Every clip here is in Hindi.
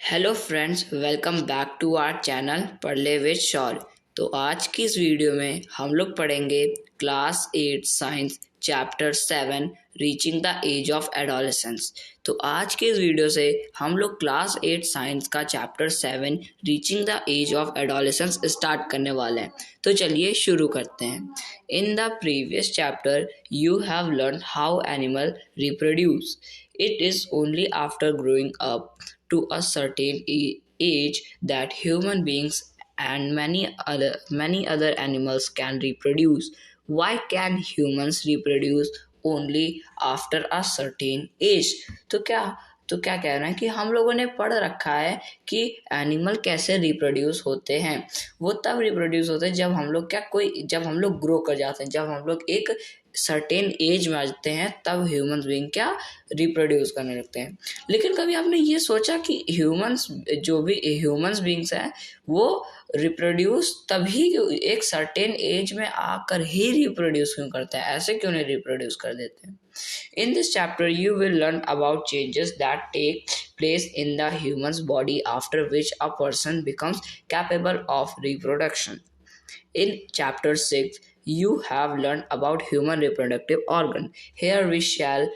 Hello friends, welcome back to our channel पढ़ ले विद शॉल। तो आज की इस वीडियो में हम लोग पढ़ेंगे class 8 science chapter 7 reaching the age of adolescence. तो आज के इस वीडियो से हम लोग क्लास 8 साइंस का chapter 7 reaching the age of adolescence start करने वाले हैं। तो चलिए शुरू करते हैं। In the previous chapter you have learn how animal reproduce. It is only after growing up to a certain age that human beings and many other animals can reproduce. Why can humans reproduce only after a certain age? तो क्या कहना है कि हम लोगों ने पढ़ रखा है कि एनिमल कैसे रिप्रोड्यूस होते हैं। वो तब रिप्रोड्यूस होते हैं जब हम लोग ग्रो कर जाते हैं, जब हम लोग एक सर्टेन एज में आ जाते हैं, तब ह्यूमंस बीइंग क्या रिप्रोड्यूस करने लगते हैं। लेकिन कभी आपने ये सोचा कि ह्यूमंस बीइंग्स हैं वो रिप्रोड्यूस तभी एक सर्टेन एज में आकर ही रिप्रोड्यूस क्यों करते हैं? ऐसे क्यों नहीं रिप्रोड्यूस कर देते हैं? In this chapter, you will learn about changes that take place in the human's body after which a person becomes capable of reproduction. In chapter 6, you have learned about human reproductive organ. Here we shall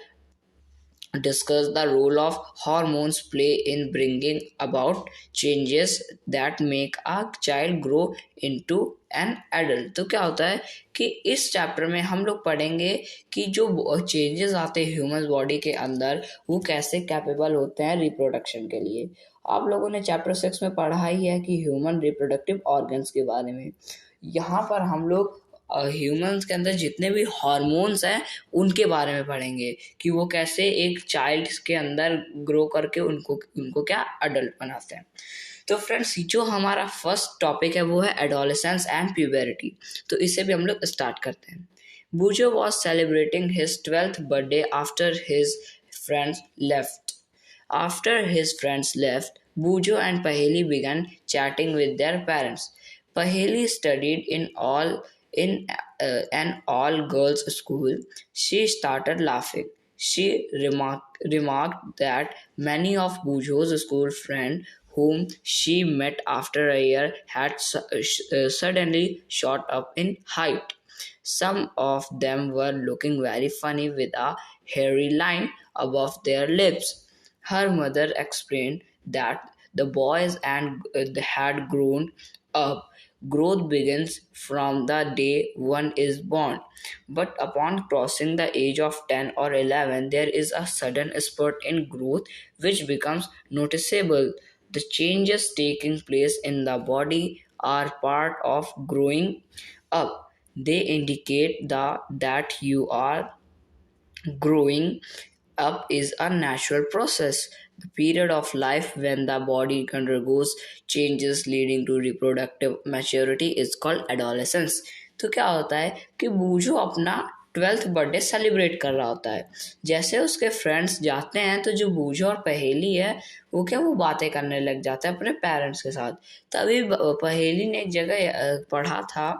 discuss the role of hormones play in bringing about changes that make a child grow into an adult। तो क्या होता है कि इस चैप्टर में हम लोग पढ़ेंगे कि जो चेंजेस आते हैं ह्यूमन बॉडी के अंदर वो कैसे कैपेबल होते हैं रिप्रोडक्शन के लिए। आप लोगों ने चैप्टर 6 में पढ़ा ही है कि ह्यूमन रिप्रोडक्टिव ऑर्गन्स के बारे में। यहाँ पर हम लोग ह्यूमंस के अंदर जितने भी हार्मोन्स हैं उनके बारे में पढ़ेंगे कि वो कैसे एक चाइल्ड के अंदर ग्रो करके उनको क्या अडल्ट बनाते हैं। तो फ्रेंड्स, जो हमारा फर्स्ट टॉपिक है वो है एडोलेसेंस एंड प्यूबरिटी। तो इसे भी हम लोग स्टार्ट करते हैं। बूजो was celebrating his 12th birthday after his friends left. After his friends left, Bujo and Paheli began chatting with their parents. Paheli studied in an all-girls school. She started laughing. She remarked that many of Bujo's school friends whom she met after a year had suddenly shot up in height. Some of them were looking very funny with a hairy line above their lips. Her mother explained that the boys had grown up. Growth begins from the day one is born, but upon crossing the age of 10 or 11, there is a sudden spurt in growth which becomes noticeable. The changes taking place in the body are part of growing up. They indicate that you are growing up is a natural process. The period of life when the body undergoes changes leading to reproductive maturity is called adolescence। तो क्या होता है कि बूझो अपना 12th बर्थडे सेलिब्रेट कर रहा होता है। जैसे उसके फ्रेंड्स जाते हैं तो जो बूझो और पहेली है वो बातें करने लग जाता है अपने पेरेंट्स के साथ। तभी पहेली ने एक जगह पढ़ा था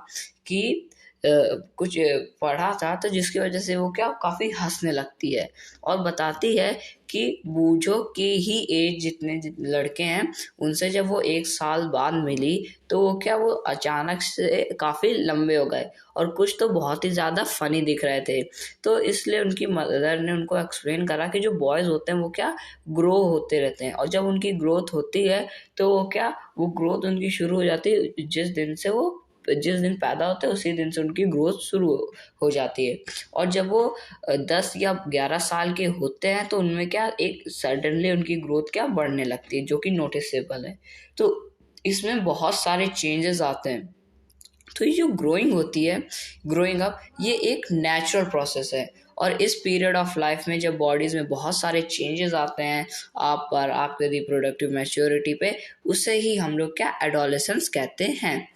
कि कुछ पढ़ा था, तो जिसकी वजह से वो काफ़ी हंसने लगती है और बताती है कि बूझो की ही एज जितने लड़के हैं उनसे जब वो 1 साल बाद मिली तो वो अचानक से काफ़ी लंबे हो गए और कुछ तो बहुत ही ज़्यादा फनी दिख रहे थे। तो इसलिए उनकी मदर ने उनको एक्सप्लेन करा कि जो बॉयज़ होते हैं वो ग्रो होते रहते हैं और जब उनकी ग्रोथ होती है तो वो ग्रोथ उनकी शुरू हो जाती है जिस दिन पैदा होते हैं उसी दिन से उनकी ग्रोथ शुरू हो जाती है। और जब वो 10 या 11 साल के होते हैं तो उनमें एक सडनली उनकी ग्रोथ बढ़ने लगती है जो कि नोटिसेबल है। तो इसमें बहुत सारे चेंजेस आते हैं। तो ये जो ग्रोइंग होती है, ग्रोइंग अप, ये एक नेचुरल प्रोसेस है और इस पीरियड ऑफ लाइफ में जब बॉडीज़ में बहुत सारे चेंजेस आते हैं आपके रिप्रोडक्टिव मैच्योरिटी पे, उसे ही हम लोग एडोलेसेंस कहते हैं।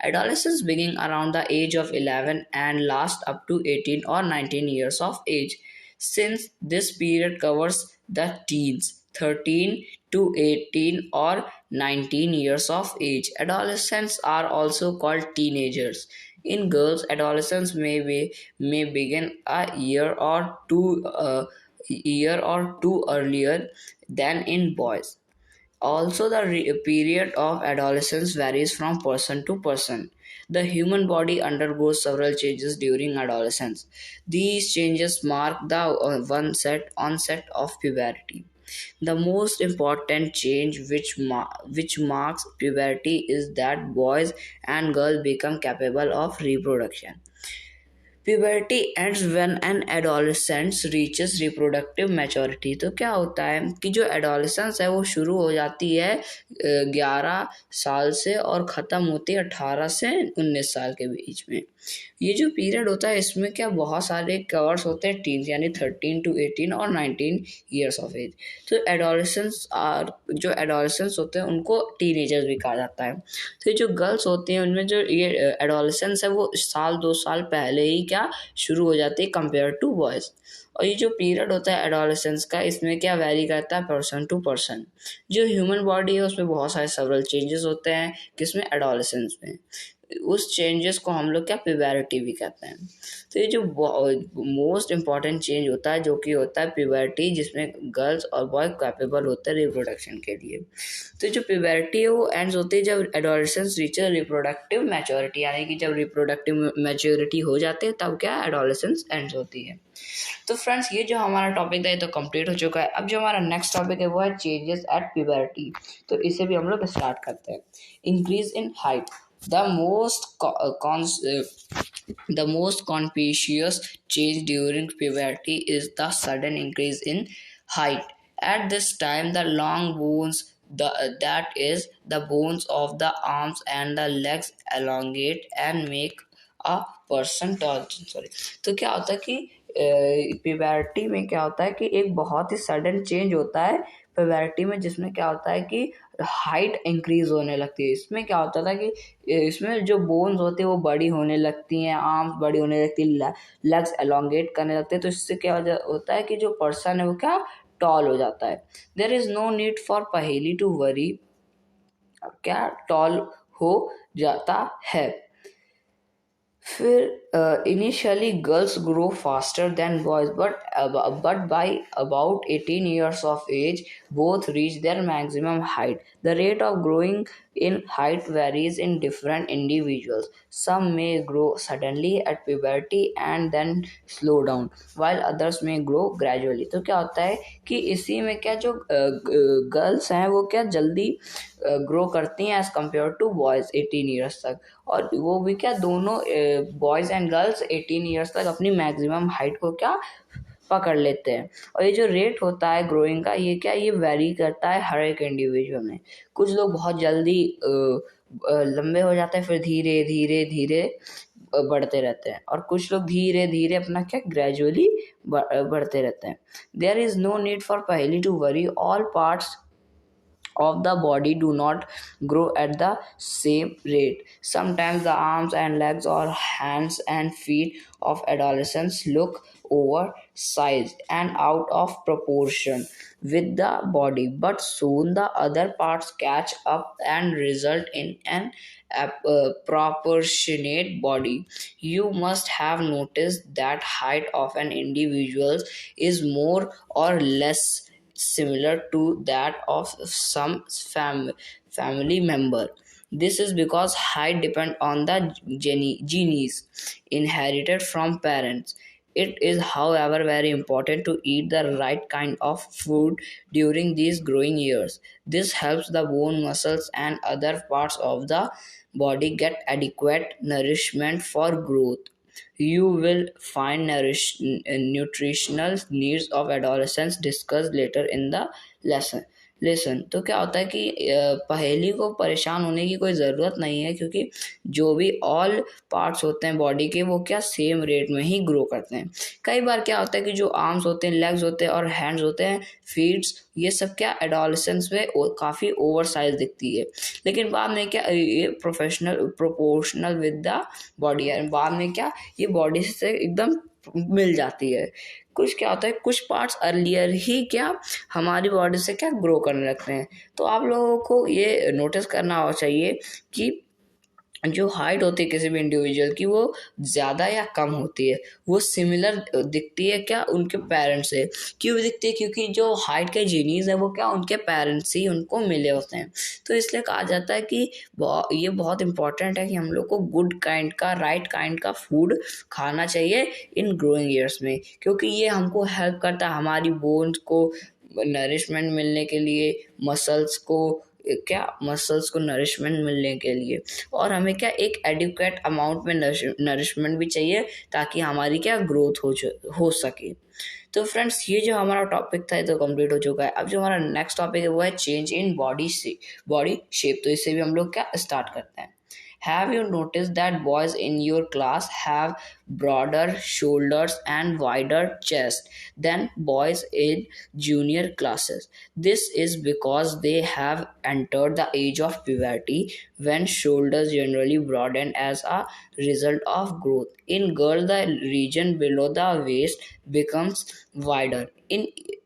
Adolescence begin around the age of 11 and last up to 18 or 19 years of age. Since this period covers the teens, 13 to 18 or 19 years of age. Adolescents are also called teenagers. In girls, adolescence may begin a year or two earlier than in boys. Also, the period of adolescence varies from person to person. The human body undergoes several changes during adolescence. These changes mark the onset of puberty. The most important change which marks puberty is that boys and girls become capable of reproduction. Puberty ends when an adolescent reaches reproductive maturity. तो क्या होता है कि जो एडोलेसेंस है वो शुरू हो जाती है 11 साल से और ख़त्म होती है 18 से 19 साल के बीच में। ये जो पीरियड होता है इसमें क्या बहुत सारे कवर्स होते हैं टीन यानी 13 to 18 और 19 ईयर्स ऑफ एज। तो जो एडोलेसेंस होते हैं उनको टीनेजर्स भी कहा जाता है। तो ये जो गर्ल्स होती हैं उनमें जो ये एडोलेसेंस है वो 1-2 साल पहले ही क्या शुरू हो जाती है कंपेयर टू बॉयज़। और ये जो पीरियड होता है एडोलेसेंस का इसमें क्या वेरी करता है पर्सन टू पर्सन। जो ह्यूमन बॉडी है उसमें बहुत सारे सेवरल चेंजेस होते हैं किसमें एडोलेसेंस में। उस चेंजेस को हम लोग क्या प्यूबर्टी भी कहते हैं। तो ये जो मोस्ट इम्पॉर्टेंट चेंज होता है जो कि होता है प्यूबर्टी जिसमें गर्ल्स और बॉय कैपेबल होते हैं रिप्रोडक्शन के लिए। तो जो प्यूबर्टी है वो एंड्स होती है जब एडोलेसेंस रीचेस रिप्रोडक्टिव मैच्योरिटी यानी कि जब रिप्रोडक्टिव मैच्योरिटी हो जाती है तब क्या एडोलेसेंस एंड्स होती है। तो फ्रेंड्स ये जो हमारा टॉपिक था ये तो कंप्लीट हो चुका है। अब जो हमारा नेक्स्ट टॉपिक है वो है चेंजेस एट प्यूबर्टी। तो इसे भी हम लोग स्टार्ट करते हैं। Increase in height. The most conspicuous change during puberty is the sudden increase in height. At this time, the long bones, that is, the bones of the arms and the legs elongate and make a person tall. Sorry. तो क्या होता है कि प्यूबर्टी में क्या होता है कि एक बहुत ही सडन चेंज होता है प्यूबर्टी में जिसमें क्या होता है कि हाइट इंक्रीज होने लगती है। इसमें क्या होता था कि इसमें जो बोन्स होते हैं वो बड़ी होने लगती हैं, आर्म्स बड़ी होने लगती है, लेग्स एलोंगेट करने लगते हैं। तो इससे क्या होता है कि जो पर्सन है वो क्या टॉल हो जाता है। There is no need for पहेली टू वरी, क्या टॉल हो जाता है। फिर initially girls grow faster than boys but by about 18 years of age both reach their maximum height. The rate of growing in height varies in different individuals. Some may grow suddenly at puberty and then slow down while others may grow gradually. तो क्या होता है कि इसी में क्या जो गर्ल्स हैं वो क्या जल्दी ग्रो करती हैं as compare to boys 18 years तक, और वो भी क्या दोनों बॉयज़ एंड गर्ल्स 18 ईयर्स तक अपनी मैक्सिमम हाइट को क्या पकड़ लेते हैं। और ये जो रेट होता है ग्रोइंग का ये वेरी करता है हर एक इंडिविजुअल में। कुछ लोग बहुत जल्दी लंबे हो जाते हैं फिर धीरे धीरे धीरे बढ़ते रहते हैं, और कुछ लोग धीरे धीरे अपना क्या ग्रेजुअली बढ़ते रहते हैं। There is no need for पहेली to worry, all parts of the body do not grow at the same rate. Sometimes the arms and legs or hands and feet of adolescents look oversized and out of proportion with the body, but soon the other parts catch up and result in an proportionate body. You must have noticed that height of an individual is more or less similar to that of some family member. This is because height depends on the genes inherited from parents. It is, however, very important to eat the right kind of food during these growing years. This helps the bone, muscles, and other parts of the body get adequate nourishment for growth. You will find nutritional needs of adolescents discussed later in the lesson. तो क्या होता है कि पहेली को परेशान होने की कोई ज़रूरत नहीं है, क्योंकि जो भी ऑल पार्ट्स होते हैं बॉडी के वो क्या सेम रेट में ही ग्रो करते हैं। कई बार क्या होता है कि जो आर्म्स होते हैं, लेग्स होते हैं और हैंड्स होते हैं, फीट्स, ये सब क्या एडोलेसेंस में काफ़ी ओवर साइज दिखती है, लेकिन बाद में क्या ये प्रोपोर्शनल विद द बॉडी है, बाद में क्या ये बॉडी से एकदम मिल जाती है। कुछ क्या होता है कुछ पार्ट्स अर्लियर ही क्या हमारी बॉडी से क्या ग्रो करने लगते हैं। तो आप लोगों को ये नोटिस करना चाहिए कि जो हाइट होती है किसी भी इंडिविजुअल की वो ज़्यादा या कम होती है, वो सिमिलर दिखती है क्या उनके पेरेंट्स से। क्यों दिखती है? क्योंकि जो हाइट के जीनीज़ है वो क्या उनके पेरेंट्स ही उनको मिले होते हैं। तो इसलिए कहा जाता है कि ये बहुत इंपॉर्टेंट है कि हम लोग को गुड काइंड का, राइट काइंड का फूड खाना चाहिए इन ग्रोइंग ईयर्स में, क्योंकि ये हमको हेल्प करता है हमारी बोन्स को नरिशमेंट मिलने के लिए, मसल्स को नरिशमेंट मिलने के लिए, और हमें क्या एक एडिक्वेट अमाउंट में नरिशमेंट भी चाहिए ताकि हमारी क्या ग्रोथ हो सके। तो फ्रेंड्स, ये जो हमारा टॉपिक था ये तो कंप्लीट हो चुका है। अब जो हमारा नेक्स्ट टॉपिक है वो है चेंज इन बॉडी शेप। तो इससे भी हम लोग क्या स्टार्ट करते हैं। Have you noticed that boys in your class have broader shoulders and wider chest than boys in junior classes? This is because they have entered the age of puberty when shoulders generally broaden as a result of growth. In girls, the region below the waist becomes wider.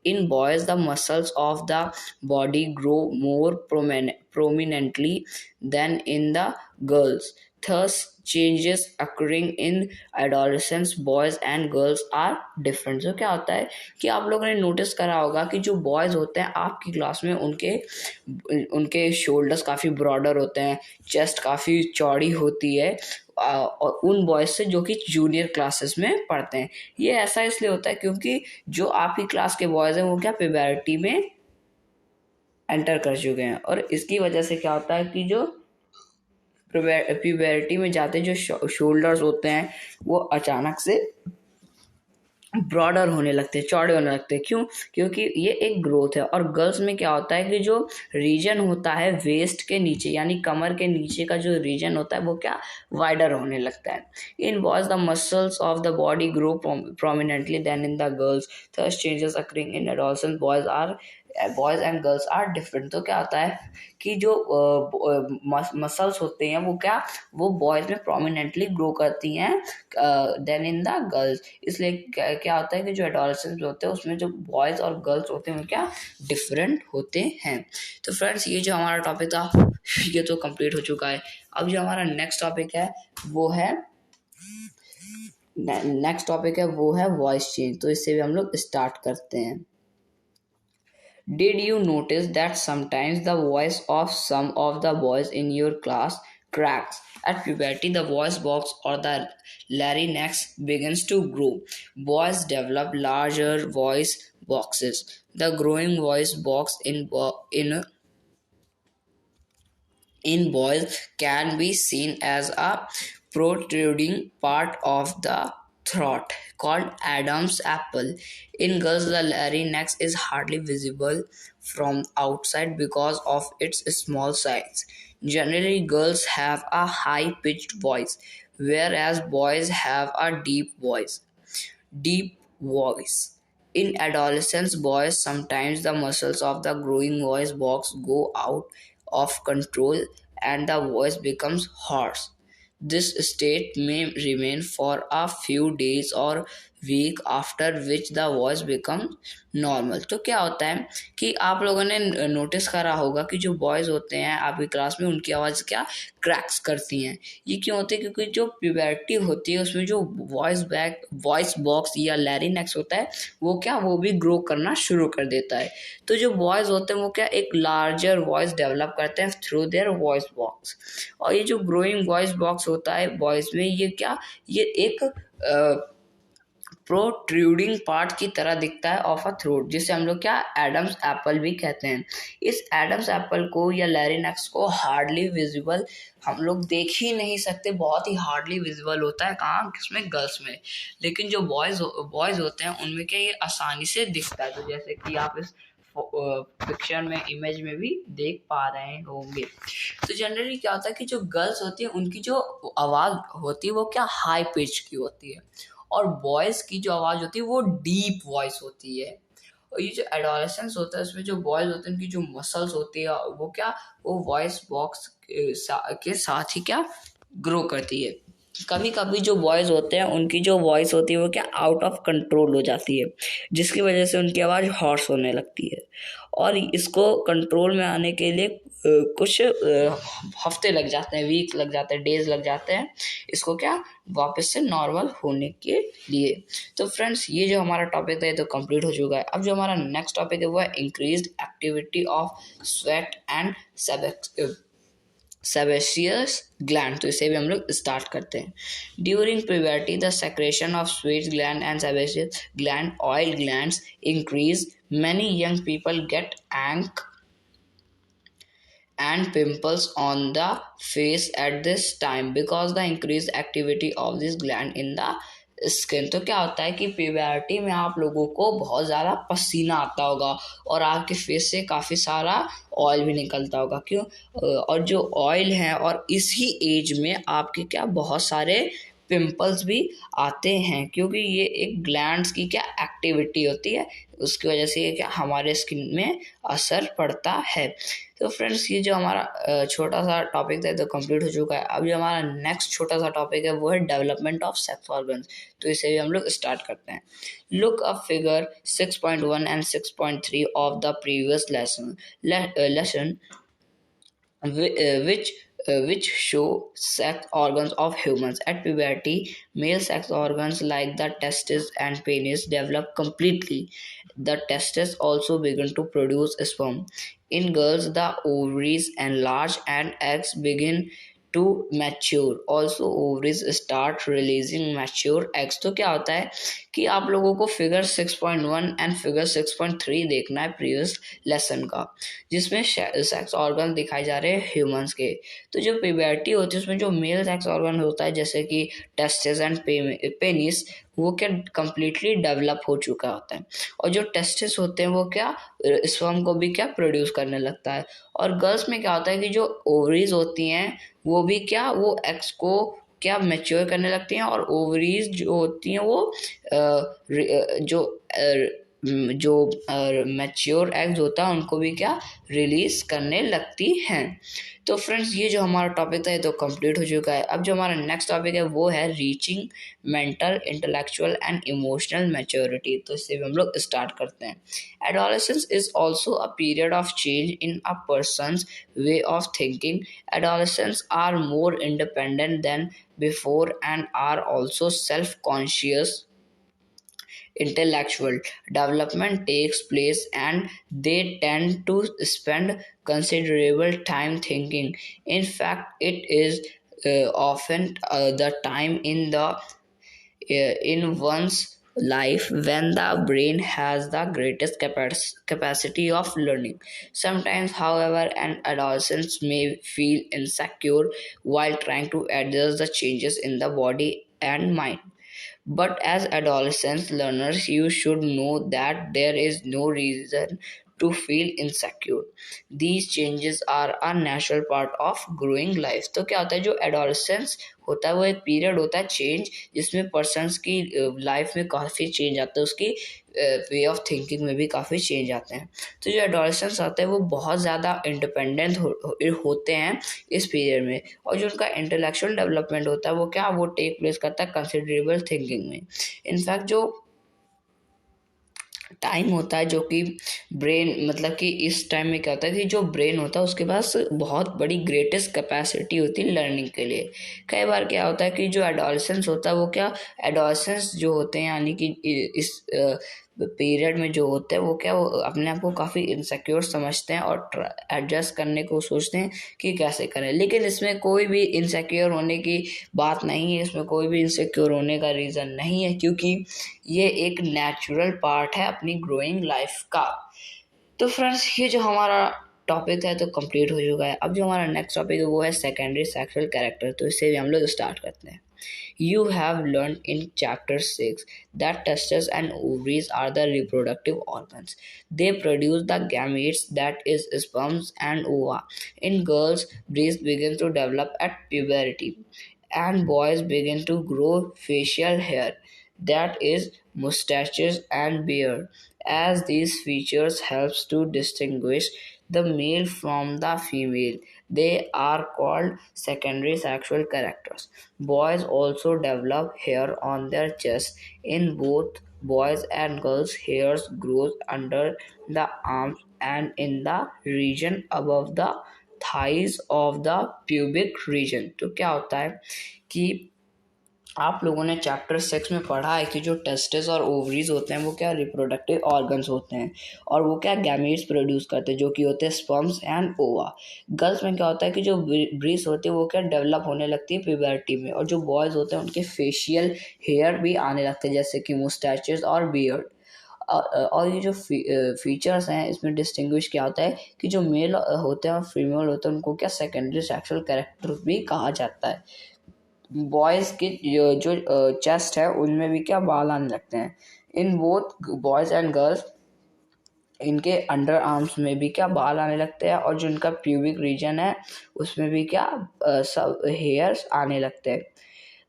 In boys, the muscles of the body grow more prominently than in the girls. Thus, changes occurring in adolescence, boys and girls are different. So क्या होता है कि आप लोगों ने नोटिस करा होगा कि जो बॉयज़ होते हैं आपकी क्लास में उनके शोल्डर्स काफ़ी ब्रॉडर होते हैं, चेस्ट काफ़ी चौड़ी होती है और उन बॉयज़ से जो कि जूनियर क्लासेस में पढ़ते हैं। ये ऐसा इसलिए होता है क्योंकि जो आपकी क्लास के बॉयज़ हैं वो क्या प्यूबर्टी में एंटर कर चुके हैं, और इसकी वजह से क्या होता है कि जो प्यूबर्टी में जाते जो शोल्डर्स होते हैं वो अचानक से ब्रॉडर होने लगते हैं, चौड़े होने लगते हैं। क्यों? क्योंकि ये एक ग्रोथ है। और गर्ल्स में क्या होता है कि जो रीजन होता है वेस्ट के नीचे यानी कमर के नीचे का जो रीजन होता है वो क्या वाइडर होने लगता है। In boys the muscles of the body grow prominently than in the girls, there's changes occurring in adolescence, boys and girls are different. तो क्या होता है कि जो मसल्स होते हैं वो बॉयज में प्रोमिनेंटली ग्रो करती हैं देन इन द गर्ल्स। इसलिए क्या होता है कि जो एडोलसेंस होते हैं उसमें जो बॉयज और गर्ल्स होते हैं वो क्या डिफरेंट होते हैं। तो फ्रेंड्स, ये जो हमारा टॉपिक था ये तो कंप्लीट हो चुका है। अब जो हमारा नेक्स्ट टॉपिक है वो है वॉइस चेंज। तो इससे भी हम लोग स्टार्ट करते हैं। Did you notice that sometimes the voice of some of the boys in your class cracks? At puberty, the voice box or the larynx begins to grow. Boys develop larger voice boxes. The growing voice box in boys can be seen as a protruding part of the throat called Adam's apple. In girls, the larynx is hardly visible from outside because of its small size. Generally, girls have a high pitched voice, whereas boys have a deep voice. In adolescence, boys sometimes the muscles of the growing voice box go out of control and the voice becomes hoarse. This state may remain for a few days or week after which the voice becomes normal. तो क्या होता है कि आप लोगों ने नोटिस करा होगा कि जो बॉयज़ होते हैं आपकी क्लास में उनकी आवाज़ क्या क्रैक्स करती हैं। ये क्यों होती है? क्योंकि जो प्यूबर्टी होती है उसमें जो वॉइस बॉक्स या लैरिंक्स होता है वो भी ग्रो करना शुरू कर देता है। तो जो बॉयज़ होते हैं वो क्या एक लार्जर वॉइस डेवलप करते हैं थ्रू देयर वॉइस बॉक्स। और ये जो ग्रोइंग वॉइस बॉक्स होता है बॉयज़ में ये एक प्रोट्रूडिंग पार्ट की तरह दिखता है ऑफ अ थ्रोट, जिसे हम लोग क्या एडम्स एप्पल भी कहते हैं। इस एडम्स एप्पल को या लैरिंक्स को हार्डली विजिबल हम लोग देख ही नहीं सकते, बहुत ही हार्डली विजिबल होता है। कहाँ? किसमें? गर्ल्स में। लेकिन जो बॉयज़ होते हैं उनमें क्या ये आसानी से दिखता है। तो जैसे कि आप इस पिक्चर में इमेज में भी देख पा रहे होंगे। तो जनरली क्या होता है कि जो गर्ल्स होती है उनकी जो आवाज़ होती है वो क्या हाई पिच की होती है, और बॉयज़ की जो आवाज़ होती है वो डीप वॉइस होती है। और ये जो एडोलेसेंस होता है उसमें जो बॉयज़ होते हैं उनकी जो मसल्स होती है वो वॉइस बॉक्स के साथ ही क्या ग्रो करती है। कभी कभी जो बॉयज़ होते हैं उनकी जो वॉइस होती है वो क्या आउट ऑफ कंट्रोल हो जाती है, जिसकी वजह से उनकी आवाज़ हॉर्स होने लगती है। और इसको कंट्रोल में आने के लिए कुछ हफ्ते लग जाते हैं, वीक लग जाते हैं, डेज लग जाते हैं इसको क्या वापस से नॉर्मल होने के लिए। तो फ्रेंड्स, ये जो हमारा टॉपिक था ये तो कंप्लीट हो चुका है। अब जो हमारा नेक्स्ट टॉपिक है वो है increased activity of sweat and sebaceous gland. तो इसे भी हम लोग स्टार्ट करते हैं। During puberty the secretion of sweat gland and sebaceous gland oil glands increase. Many young people get acne and pimples on the face at this time because the increased activity of this gland in the skin. तो क्या होता है कि प्यूबर्टी में आप लोगों को बहुत ज़्यादा पसीना आता होगा और आपके फेस से काफ़ी सारा ऑयल भी निकलता होगा। क्यों? और जो ऑयल है और इसी एज में आपके क्या बहुत सारे पिंपल्स भी आते हैं, क्योंकि ये एक ग्लैंड्स की क्या एक्टिविटी होती है, उसकी वजह से ये क्या हमारे स्किन में असर पड़ता है। तो फ्रेंड्स, ये जो हमारा छोटा सा टॉपिक था तो कंप्लीट हो चुका है। अब जो हमारा नेक्स्ट छोटा सा टॉपिक है वो है डेवलपमेंट ऑफ सेक्स ऑर्गन्स। तो इसे भी हम लोग स्टार्ट करते हैं। Look up figure 6.1 and 6.3 of the previous lesson which show sex organs of humans. At puberty, male sex organs like the testes and penis develop completely. The testes also begin to produce sperm. In girls, the ovaries enlarge and eggs begin to mature. Also, ovaries start releasing mature eggs. तो क्या होता है कि आप लोगों को फिगर 6.1 एंड फिगर 6.3 देखना है प्रीवियस लेसन का, जिसमें सेक्स ऑर्गन दिखाए जा रहे हैं ह्यूमंस के। तो जो प्यूबर्टी होती है उसमें जो मेल सेक्स ऑर्गन होता है जैसे कि टेस्टिस एंड पेनिस, वो क्या कंप्लीटली डेवलप हो चुका होता है। और जो टेस्टिस होते हैं वो क्या स्पर्म को भी क्या प्रोड्यूस करने लगता है। और गर्ल्स में क्या होता है कि जो ओवरीज होती हैं वो भी क्या वो एग्स को क्या मैच्योर करने लगती हैं, और ओवरीज जो होती हैं वो जो मैच्योर एग्स होता है उनको भी क्या रिलीज करने लगती हैं। तो फ्रेंड्स, ये जो हमारा टॉपिक था ये तो कंप्लीट हो चुका है। अब जो हमारा नेक्स्ट टॉपिक है वो है reaching mental, intellectual and emotional maturity. तो इससे भी हम लोग स्टार्ट करते हैं। Adolescence is also a period of change in a person's way of thinking. Adolescents are more independent than before and are also self-conscious. Intellectual development takes place and they tend to spend considerable time thinking. In fact, it is often the time in one's life when the brain has the greatest capacity of learning. Sometimes, however, an adolescent may feel insecure while trying to adjust the changes in the body and mind. But as adolescent learners, you should know that there is no reason to feel insecure. These changes are a natural part of growing life. तो क्या होता है, जो एडोलेसेंस होता है वो एक पीरियड होता है चेंज, जिसमें पर्सन्स की लाइफ में काफ़ी चेंज आता है, उसकी वे ऑफ थिंकिंग में भी काफ़ी चेंज आते हैं। तो जो एडोलेसेंस आते हैं वो बहुत ज़्यादा इंडिपेंडेंट होते हैं इस पीरियड में, और जो उनका इंटेलेक्चुअल डेवलपमेंट होता है वो क्या वो टेक प्लेस करता है कंसिडरेबल थिंकिंग में। इनफैक्ट जो टाइम होता है जो कि ब्रेन मतलब कि इस टाइम में क्या होता है कि जो ब्रेन होता है उसके पास बहुत बड़ी ग्रेटेस्ट कैपेसिटी होती है लर्निंग के लिए। कई बार क्या होता है कि जो एडोलेसेंस होता है वो क्या एडोलेसेंस जो होते हैं यानी कि इस पीरियड में जो होते हैं वो क्या वो अपने आप को काफ़ी इनसिक्योर समझते हैं और एडजस्ट करने को सोचते हैं कि कैसे करें। लेकिन इसमें कोई भी इनसिक्योर होने की बात नहीं है, इसमें कोई भी इनसिक्योर होने का रीज़न नहीं है, क्योंकि ये एक नेचुरल पार्ट है अपनी ग्रोइंग लाइफ का। तो फ्रेंड्स, ये जो हमारा टॉपिक है तो कंप्लीट हो चुका है। अब जो हमारा नेक्स्ट टॉपिक है वो है सेकेंडरी सेक्सुअल कैरेक्टर। तो इससे भी हम लोग स्टार्ट करते हैं। You have learned in chapter 6 that testes and ovaries are the reproductive organs. They produce the gametes, that is sperms and ova. In girls, breasts begin to develop at puberty and boys begin to grow facial hair, that is mustaches and beard. As these features helps to distinguish the male from the female. They are called secondary sexual characters. Boys also develop hair on their chest. In both boys and girls, hairs grows under the arms and in the region above the thighs of the pubic region. तो क्या होता है कि आप लोगों ने चैप्टर 6 में पढ़ा है कि जो टेस्टिस और ओवरीज होते हैं वो क्या रिप्रोडक्टिव ऑर्गन्स होते हैं और वो क्या गैमेट्स प्रोड्यूस करते हैं जो कि होते हैं स्पर्म्स एंड ओवा। गर्ल्स में क्या होता है कि जो ब्रीस्ट होती है वो क्या डेवलप होने लगती है प्यूबर्टी में, और जो बॉयज़ होते हैं उनके फेशियल हेयर भी आने लगते हैं जैसे कि मुस्टैचेस और बियर्ड। और ये जो फीचर्स हैं इसमें डिस्टिंग्विश क्या होता है कि जो मेल होते हैं और फीमेल होते हैं उनको क्या सेकेंडरी सेक्सुअल कैरेक्टर भी कहा जाता है। बॉयज़ की जो चेस्ट है उनमें भी क्या बाल आने लगते हैं। In both boys and girls इनके अंडर आर्म्स में भी क्या बाल आने लगते हैं और जो इनका प्यूबिक रीजन है उसमें भी क्या सब हेयर्स आने लगते हैं।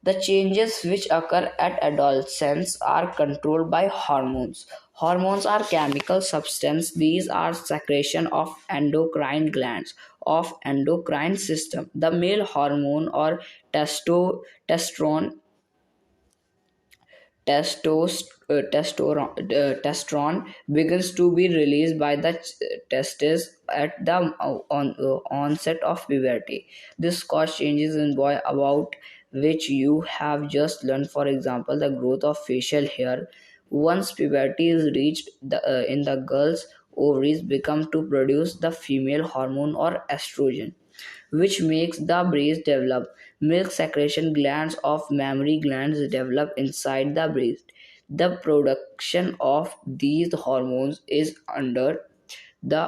The changes which occur at adolescence are controlled by hormones. Hormones are chemical substances. These are secretion of endocrine glands of endocrine system. The male hormone or testosterone testosterone begins to be released by the testes at the onset of puberty. This causes changes in boy about which you have just learned. For example, the growth of facial hair. Once puberty is reached, in the girl's ovaries become to produce the female hormone or estrogen, which makes the breast develop. Milk secretion glands of mammary glands develop inside the breast. The production of these hormones is under the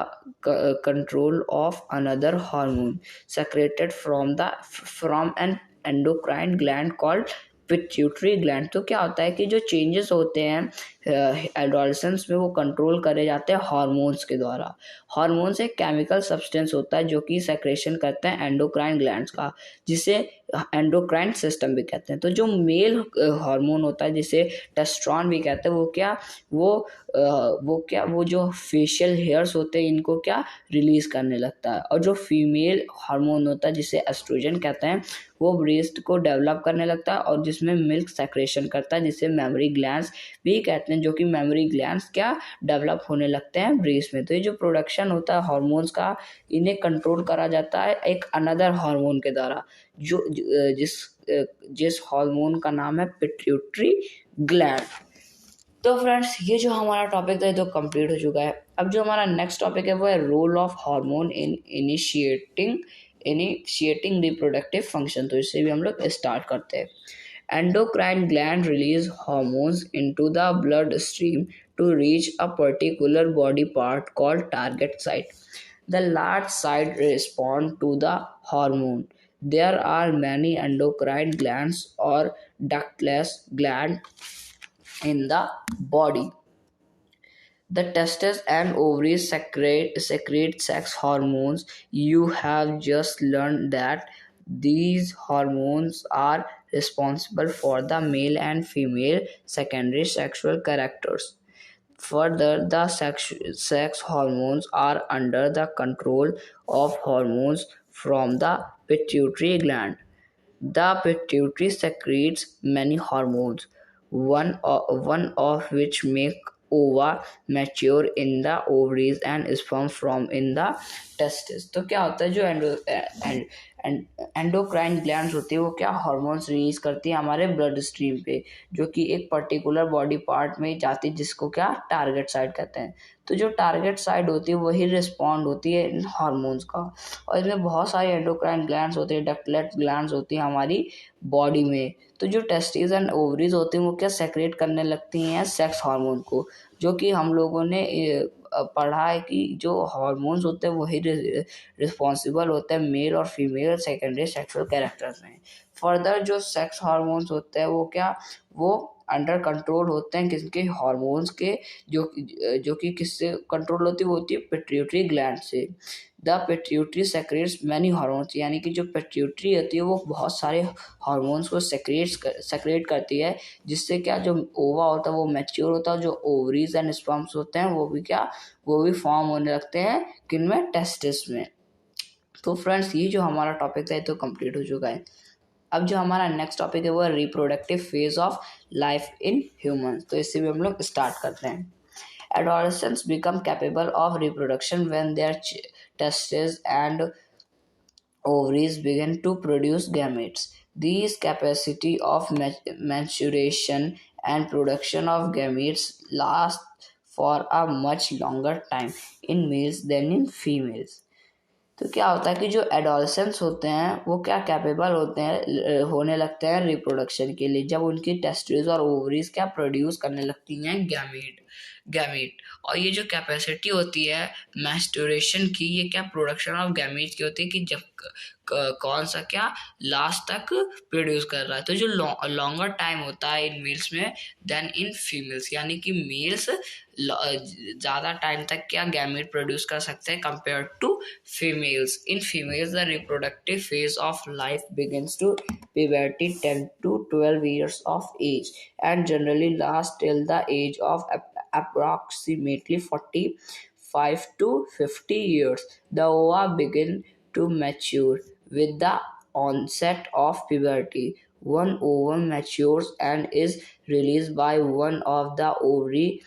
control of another hormone secreted from an endocrine gland called pituitary gland. तो क्या होता है कि जो चेंजेस होते हैं एडोलसेंस में वो कंट्रोल करे जाते हैं हार्मोन्स के द्वारा। हार्मोन्स एक केमिकल सब्सटेंस होता है जो कि सेक्रेशन करते हैं एंडोक्राइन ग्लैंड्स का, जिसे एंडोक्राइन सिस्टम भी कहते हैं। तो जो मेल हार्मोन होता है जिसे टेस्ट्रॉन भी कहते हैं वो जो फेशियल हेयर्स होते हैं इनको क्या रिलीज करने लगता है, और जो फीमेल हार्मोन होता है जिसे एस्ट्रोजन कहते हैं वो ब्रेस्ट को डेवलप करने लगता है और जिसमें मिल्क सेक्रेशन करता है जिसे मेमोरी ग्लैंड्स भी कहते हैं, जो कि मेमोरी ग्लैंड्स क्या डेवलप होने लगते हैं ब्रेस्ट में। तो ये जो प्रोडक्शन होता है हार्मोन्स का इन्हें कंट्रोल करा जाता है एक अनदर हार्मोन के द्वारा जो जिस हार्मोन का नाम है पिट्यूटरी ग्लैंड। तो फ्रेंड्स ये जो हमारा टॉपिक था ये तो कंप्लीट हो चुका है। अब जो हमारा नेक्स्ट टॉपिक है वो है role of hormone in initiating reproductive function. तो इससे भी हम लोग स्टार्ट करते हैं। Endocrine gland release hormones into the blood stream to reach a particular body part called target site. The large side respond to the hormone. There are many endocrine glands or ductless glands in the body. The testes and ovaries secrete sex hormones. You have just learned that these hormones are responsible for the male and female secondary sexual characters. Further, the sex hormones are under the control of hormones from the pituitary gland. The pituitary secretes many hormones, one of which make ova mature in the ovaries and sperm from in the testes। तो क्या होता है जो एंडोक्राइन ग्लैंड्स होती है वो क्या हार्मोन्स रिलीज करती है हमारे ब्लड स्ट्रीम पे, जो कि एक पर्टिकुलर बॉडी पार्ट में जाती है जिसको क्या टारगेट साइट कहते हैं। तो जो टारगेट साइट होती है वही रिस्पॉन्ड होती है इन हार्मोन्स का, और इसमें बहुत सारी एंडोक्राइन ग्लैंड्स होती है, डक्टलेट ग्लैंड्स होती है हमारी बॉडी में। तो जो टेस्टिस एंड ओवरीज होती हैं वो क्या सेक्रेट करने लगती हैं सेक्स हार्मोन को, जो कि हम लोगों ने पढ़ा है कि जो हार्मोन्स होते हैं वही रिस्पॉन्सिबल होते हैं मेल और फीमेल सेकेंडरी सेक्सुअल कैरेक्टर्स में। फर्दर जो सेक्स हार्मोन्स होते हैं वो अंडर कंट्रोल होते हैं किसके, हार्मोन्स के, जो कि किससे कंट्रोल होती है, वो होती है पिट्यूटरी ग्लैंड से। The pituitary secrets many hormones, यानी कि जो पिट्यूटरी होती है वो बहुत सारे हार्मोन्स को सेक्रेट करती है, जिससे क्या जो ओवा होता है वो मैच्योर होता है, जो ओवरीज एंड स्पर्म्स होते हैं वो भी फॉर्म होने लगते हैं किन में, टेस्टिस में। तो फ्रेंड्स ये जो हमारा टॉपिक था ये तो कंप्लीट हो चुका है। अब जो हमारा नेक्स्ट टॉपिक है वो है reproductive phase of life in humans. तो इससे भी हम लोग स्टार्ट करते हैं। Adolescents become capable of reproduction when their testes and ovaries begin to produce gametes. These capacity of maturation and production of gametes last for a much longer time in males than in females. तो क्या होता है कि जो एडोलसेंस होते हैं वो क्या कैपेबल होते हैं, होने लगते हैं रिप्रोडक्शन के लिए, जब उनकी टेस्टिस और ओवरीज क्या प्रोड्यूस करने लगती हैं गैमीट। और ये जो कैपेसिटी होती है मैस्टुरेशन की, ये क्या प्रोडक्शन ऑफ गैमीट की होती है कि जब कौन सा क्या लास्ट तक प्रोड्यूस कर रहा है। तो जो लॉन्गर टाइम होता है इन मेल्स में देन इन फीमेल्स, यानी कि मेल्स ज़्यादा टाइम तक क्या गैमेट प्रोड्यूस कर सकते हैं compare to females. In females the reproductive phase of life begins to puberty 10 to 12 years of age and generally lasts till the age of approximately 45 to 50 years. The ova begin to mature with the onset of puberty. One ovum matures and is released by one of the ovary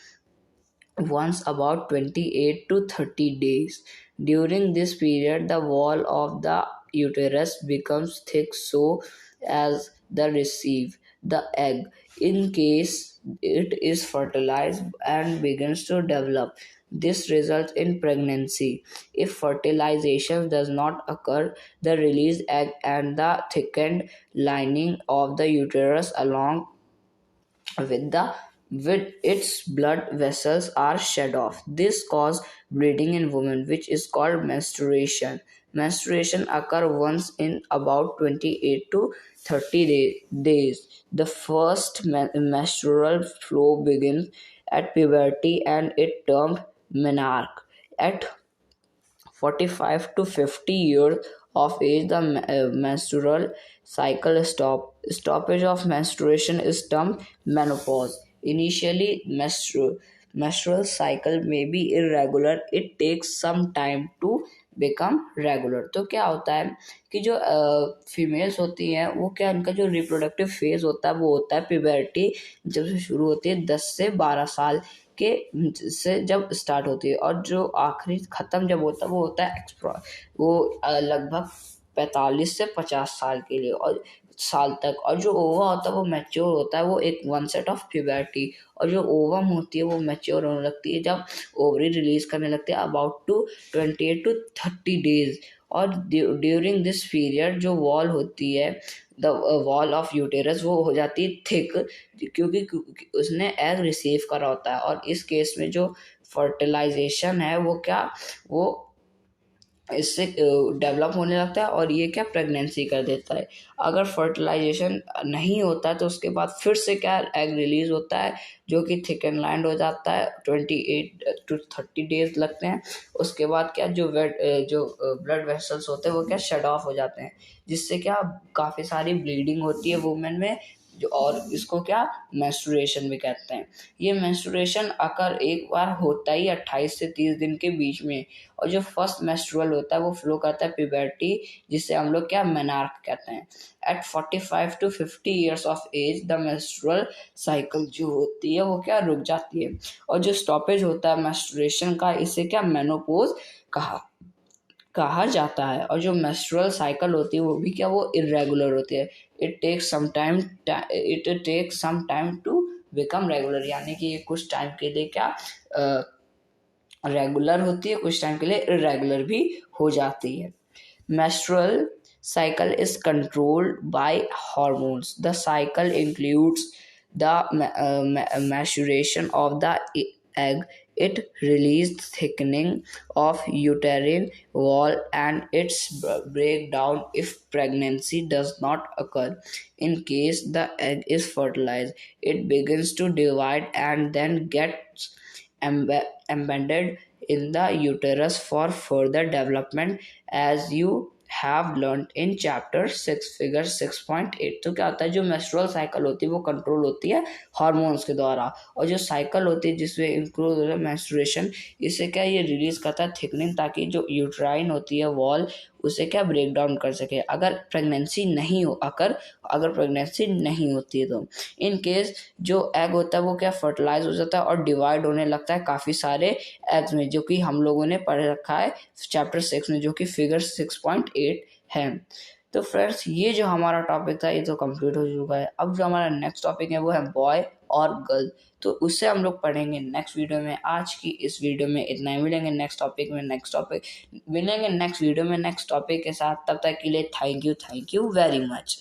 once about 28 to 30 days. During this period, the wall of the uterus becomes thick so as the receive the egg. In case it is fertilized and begins to develop, this results in pregnancy. If fertilization does not occur, the released egg and the thickened lining of the uterus along with its blood vessels are shed off. This causes bleeding in women, which is called menstruation. Menstruation occurs once in about 28 to 30 days. The first menstrual flow begins at puberty and it termed menarche. At 45 to 50 years of age, the menstrual cycle stoppage of menstruation is termed menopause. Initially, menstrual cycle may be irregular. It takes some time to become regular. तो क्या होता है कि जो फीमेल्स होती हैं वो क्या, इनका जो रिप्रोडक्टिव फेज होता है वो होता है प्यूबर्टी, जब से शुरू होती है 10 से 12 साल के से जब स्टार्ट होती है, और जो आखिरी ख़त्म जब होता है वो होता है वो लगभग 45 से 50 साल के लिए और साल तक। और जो ओवा होता है वो मैच्योर होता है, वो एक वन सेट ऑफ प्यूबर्टी। और जो ओवम होती है वो मैच्योर होने लगती है जब ओवरी रिलीज करने लगते हैं अबाउट टू 28 to 30 डेज। और ड्यूरिंग दिस पीरियड जो वॉल होती है, द वॉल ऑफ यूटेरस, वो हो जाती है थिक, क्योंकि उसने एग रिसीव करा होता है। और इस केस में जो फर्टिलाइजेशन है वो क्या, वो इससे डेवलप होने लगता है और ये क्या प्रेगनेंसी कर देता है। अगर फर्टिलाइजेशन नहीं होता है तो उसके बाद फिर से क्या एग रिलीज होता है जो कि थिक एंड लाइंड हो जाता है, 28 to 30 डेज लगते हैं। उसके बाद क्या जो ब्लड वेसल्स होते हैं वो क्या शट ऑफ हो जाते हैं, जिससे क्या काफ़ी सारी ब्लीडिंग होती है वुमेन में, जो और इसको क्या मेंस्ट्रुएशन भी कहते हैं। ये मेंस्ट्रुएशन अगर एक बार होता ही 28 से 30 दिन के बीच में, और जो फर्स्ट मेंस्ट्रुअल होता है वो फ्लो करता है प्यूबर्टी, जिसे हम लोग क्या मेनार्क कहते हैं। At 45 to 50 years of age the menstrual cycle जो होती है वो क्या रुक जाती है, और जो स्टॉपेज होता है मेंस्ट्रुएशन का इसे क्या मेनोपॉज कहा जाता है। और जो मेंस्ट्रुअल साइकिल होती है वो भी क्या, वो इरेगुलर होती है। It takes some time to become regular, यानी कि ये कुछ टाइम के लिए क्या रेगुलर होती है, कुछ टाइम के लिए इरेगुलर भी हो जाती है। Menstrual cycle is controlled by hormones. The cycle includes the maturation of the egg It releases thickening of uterine wall and its breakdown if pregnancy does not occur. In case the egg is fertilized, it begins to divide and then gets embedded in the uterus for further development, as you have learned in chapter 6 figure 6.8। तो क्या होता है, जो मेस्ट्रुअल साइकिल होती है वो कंट्रोल होती है हार्मोन्स के द्वारा, और जो साइकिल होती है जिसमें इंक्लूड होता है मेंस्ट्रुएशन, इससे क्या ये रिलीज करता है थिकनिंग, ताकि जो यूट्राइन होती है वॉल उसे क्या ब्रेक डाउन कर सके अगर प्रेगनेंसी नहीं होती है। तो इन केस जो एग होता है वो क्या फर्टिलाइज हो जाता है और डिवाइड होने लगता है काफ़ी सारे एग्स में, जो कि हम लोगों ने पढ़ रखा है चैप्टर 6 में, जो कि फिगर 6.8 है। तो फ्रेंड्स, ये जो हमारा टॉपिक था ये तो कंप्लीट हो चुका है। अब जो हमारा नेक्स्ट टॉपिक है वो है बॉय और गर्ल, तो उससे हम लोग पढ़ेंगे नेक्स्ट वीडियो में। आज की इस वीडियो में इतना ही, मिलेंगे नेक्स्ट टॉपिक नेक्स्ट वीडियो में नेक्स्ट टॉपिक के साथ। तब तक के लिए थैंक यू वेरी मच।